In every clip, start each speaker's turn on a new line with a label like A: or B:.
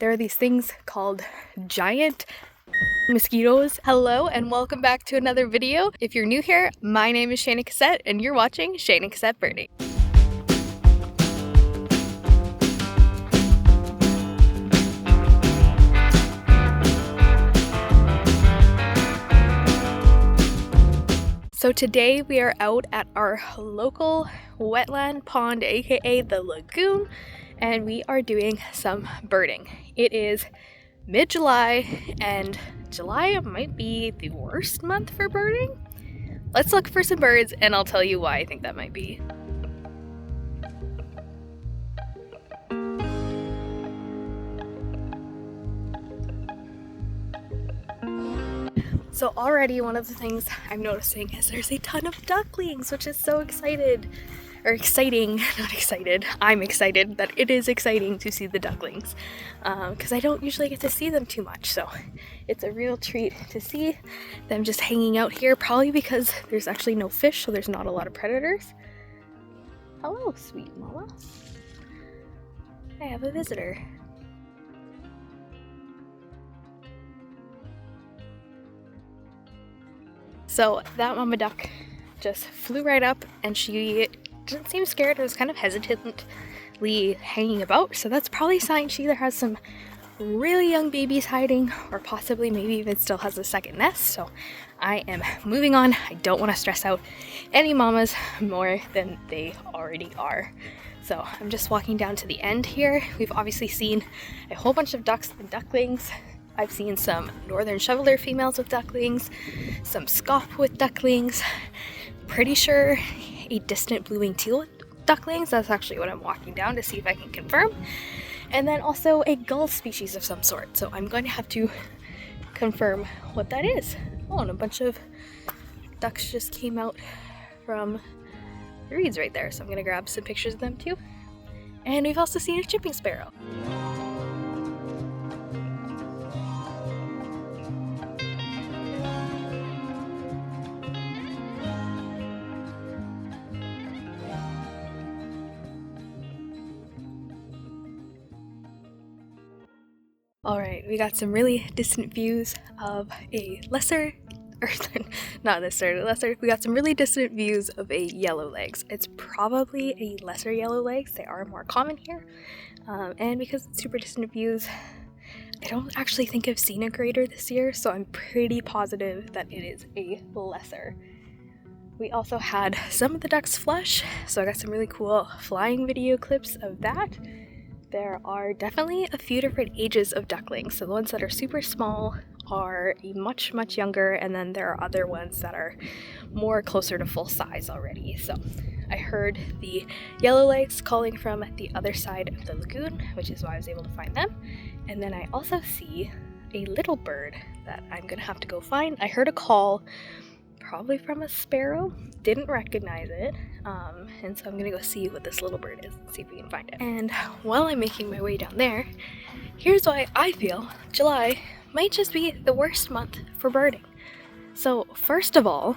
A: There are these things called giant mosquitoes. Hello and welcome back to another video. If you're new here, my name is Shayna Cossette and you're watching Shayna Cossette Birding. So today we are out at our local wetland pond, aka the lagoon, and we are doing some birding. It is mid-July and July might be the worst month for birding. Let's look for some birds and I'll tell you why I think that might be. So already one of the things I'm noticing is there's a ton of ducklings, which is so exciting, not excited. I'm excited that it is exciting to see the ducklings because I don't usually get to see them too much. So it's a real treat to see them just hanging out here, probably because there's actually no fish, so there's not a lot of predators. Hello, sweet mama. I have a visitor. So that mama duck just flew right up and she didn't seem scared. It was kind of hesitantly hanging about. So that's probably a sign she either has some really young babies hiding or possibly maybe even still has a second nest. So I am moving on. I don't want to stress out any mamas more than they already are. So I'm just walking down to the end here. We've obviously seen a whole bunch of ducks and ducklings. I've seen some northern shoveler females with ducklings, some scaup with ducklings, pretty sure a distant blue-winged teal with ducklings. That's actually what I'm walking down to see if I can confirm. And then also a gull species of some sort. So I'm going to have to confirm what that is. Oh, and a bunch of ducks just came out from the reeds right there. So I'm gonna grab some pictures of them too. And we've also seen a chipping sparrow. Alright, we got some really distant views of a lesser, or not necessarily lesser, we got some really distant views of a yellow legs. It's probably a lesser yellow legs, they are more common here, and because it's super distant views, I don't actually think I've seen a greater this year, so I'm pretty positive that it is a lesser. We also had some of the ducks flush, so I got some really cool flying video clips of that. There are definitely a few different ages of ducklings. So the ones that are super small are much younger, and then there are other ones that are more closer to full size already. So I heard the yellow legs calling from the other side of the lagoon, which is why I was able to find them. And then I also see a little bird that I'm gonna have to go find. I heard a call probably from a sparrow, didn't recognize it, and so I'm gonna go see what this little bird is and see if we can find it. And while I'm making my way down there, here's why I feel July might just be the worst month for birding. So first of all,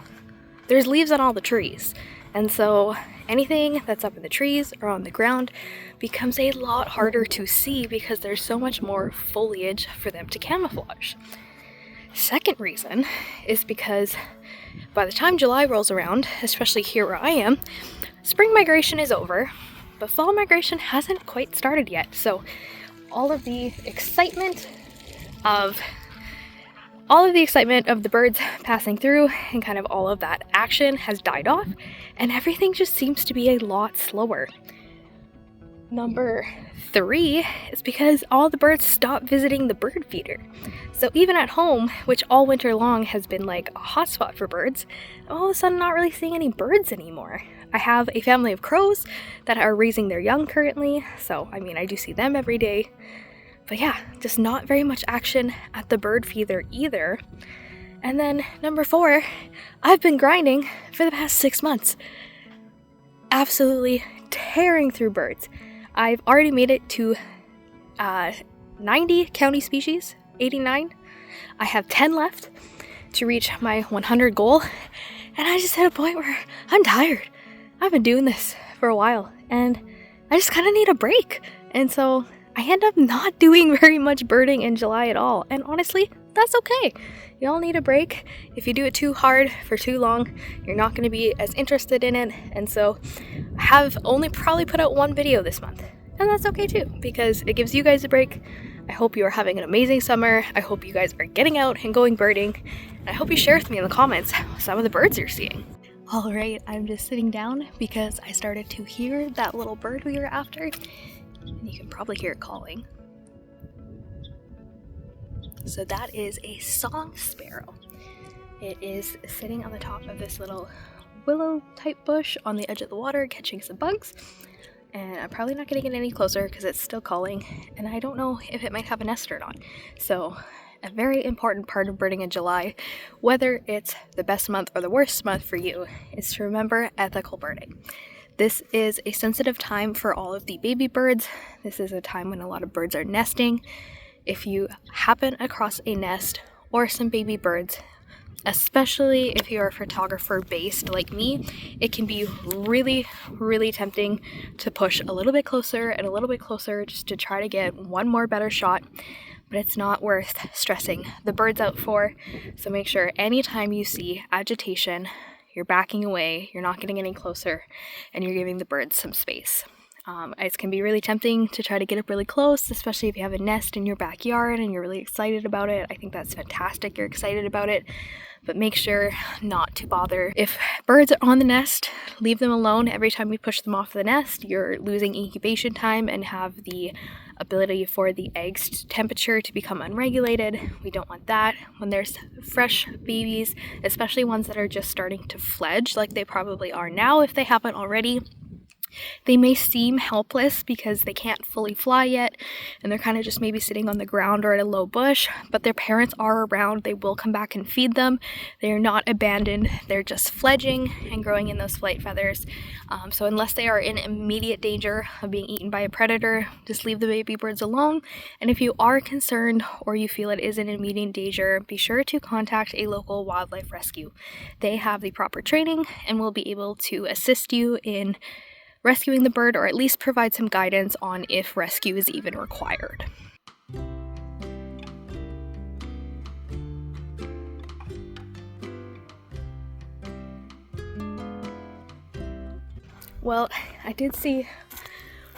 A: there's leaves on all the trees, and so anything that's up in the trees or on the ground becomes a lot harder to see because there's so much more foliage for them to camouflage. Second reason is because by the time July rolls around, especially here where I am, spring migration is over, but fall migration hasn't quite started yet. So all of the excitement of the birds passing through and kind of all of that action has died off, and everything just seems to be a lot slower. Number 3 is because all the birds stop visiting the bird feeder. So even at home, which all winter long has been like a hotspot for birds, I'm all of a sudden not really seeing any birds anymore. I have a family of crows that are raising their young currently, so I mean I do see them every day. But yeah, just not very much action at the bird feeder either. And then number 4, I've been grinding for the past 6 months. Absolutely tearing through birds. I've already made it to 90 county species, 89. I have 10 left to reach my 100 goal, and I just hit a point where I'm tired. I've been doing this for a while, and I just kind of need a break. And so I end up not doing very much birding in July at all. And honestly, that's okay. You all need a break. If you do it too hard for too long, you're not going to be as interested in it. And so I have only probably put out one video this month. And that's okay too, because it gives you guys a break. I hope you are having an amazing summer. I hope you guys are getting out and going birding. And I hope you share with me in the comments some of the birds you're seeing. All right, I'm just sitting down because I started to hear that little bird we were after. And you can probably hear it calling. So that is a song sparrow. It is sitting on the top of this little willow type bush on the edge of the water catching some bugs. And I'm probably not going to get any closer because it's still calling, and I don't know if it might have a nest or not. So a very important part of birding in July, whether it's the best month or the worst month for you, is to remember ethical birding. This is a sensitive time for all of the baby birds. This is a time when a lot of birds are nesting. If you happen across a nest or some baby birds, especially if you're a photographer based like me, it can be really, really tempting to push a little bit closer and a little bit closer just to try to get one more better shot, but it's not worth stressing the birds out for. So make sure anytime you see agitation, you're backing away, you're not getting any closer, and you're giving the birds some space. It can be really tempting to try to get up really close, especially if you have a nest in your backyard and you're really excited about it. I think that's fantastic, you're excited about it, but make sure not to bother. If birds are on the nest, leave them alone. Every time you push them off the nest, you're losing incubation time and have the ability for the eggs temperature to become unregulated. We don't want that. When there's fresh babies, especially ones that are just starting to fledge, like they probably are now if they haven't already, they may seem helpless because they can't fully fly yet and they're kind of just maybe sitting on the ground or at a low bush, but their parents are around. They will come back and feed them. They are not abandoned. They're just fledging and growing in those flight feathers. So unless they are in immediate danger of being eaten by a predator, just leave the baby birds alone. And if you are concerned or you feel it is in immediate danger, be sure to contact a local wildlife rescue. They have the proper training and will be able to assist you in rescuing the bird, or at least provide some guidance on if rescue is even required. Well, I did see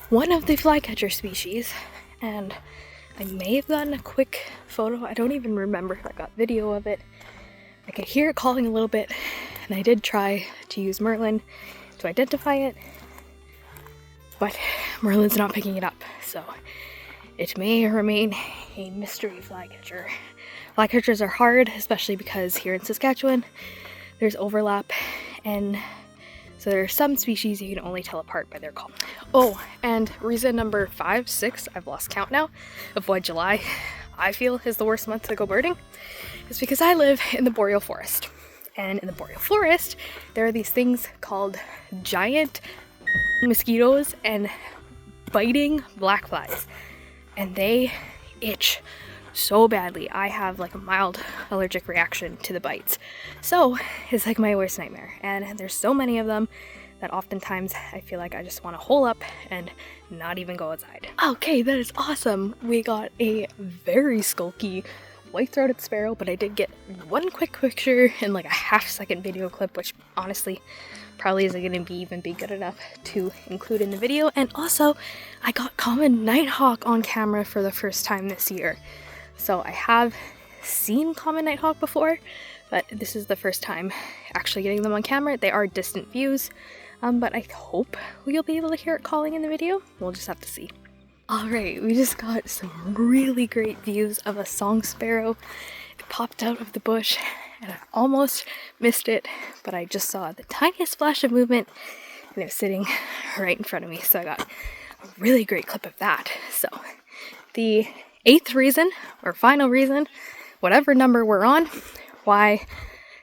A: one of the flycatcher species, and I may have gotten a quick photo. I don't even remember if I got video of it. I could hear it calling a little bit, and I did try to use Merlin to identify it, but Merlin's not picking it up, so it may remain a mystery flycatcher. Flycatchers are hard, especially because here in Saskatchewan there's overlap, and so there are some species you can only tell apart by their call. Oh, and reason number 5, 6, I've lost count now, of why July I feel is the worst month to go birding is because I live in the boreal forest. And in the boreal forest, there are these things called giant mosquitoes and biting black flies, and they itch so badly. I have like a mild allergic reaction to the bites, so it's like my worst nightmare, and there's so many of them that oftentimes I feel like I just want to hole up and not even go outside. Okay, that is awesome. We got a very skulky white-throated sparrow, but I did get one quick picture and like a half-second video clip, which honestly probably isn't going to even be good enough to include in the video. And also, I got common nighthawk on camera for the first time this year. So I have seen common nighthawk before, but this is the first time actually getting them on camera. They are distant views, but I hope you'll be able to hear it calling in the video. We'll just have to see. Alright, we just got some really great views of a song sparrow. It popped out of the bush and I almost missed it, but I just saw the tiniest flash of movement and it was sitting right in front of me, so I got a really great clip of that. So the 8th reason, or final reason, whatever number we're on, why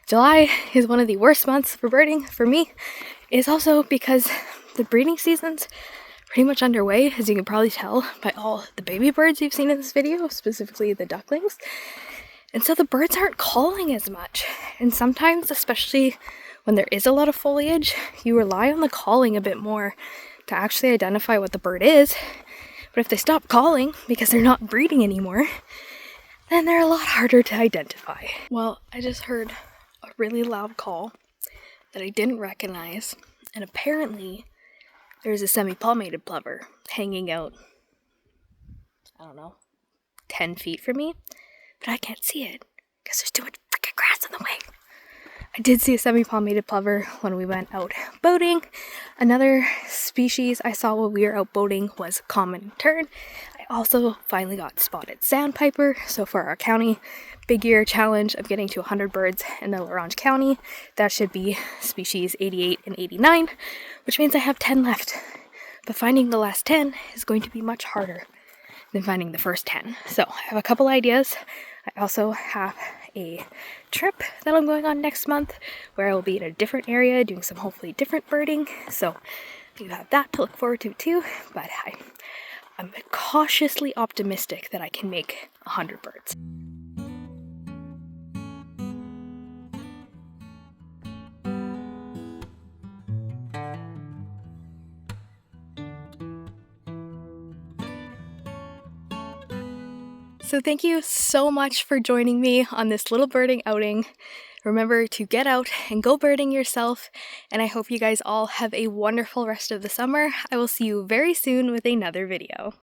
A: July is one of the worst months for birding for me is also because the breeding season's pretty much underway, as you can probably tell by all the baby birds you've seen in this video, specifically the ducklings. And so the birds aren't calling as much. And sometimes, especially when there is a lot of foliage, you rely on the calling a bit more to actually identify what the bird is. But if they stop calling because they're not breeding anymore, then they're a lot harder to identify. Well, I just heard a really loud call that I didn't recognize, and apparently there's a semi-palmated plover hanging out, I don't know, 10 feet from me, but I can't see it because there's too much freaking grass in the way. I did see a semi-palmated plover when we went out boating. Another species I saw when we were out boating was common tern. I also finally got spotted sandpiper. So for our county big year challenge of getting to 100 birds in the Orange County, that should be species 88 and 89, which means I have 10 left. But finding the last 10 is going to be much harder than finding the first 10. So I have a couple ideas. I also have a trip that I'm going on next month where I will be in a different area doing some hopefully different birding. So you have that to look forward to too. But I'm cautiously optimistic that I can make 100 birds. So thank you so much for joining me on this little birding outing. Remember to get out and go birding yourself, and I hope you guys all have a wonderful rest of the summer. I will see you very soon with another video.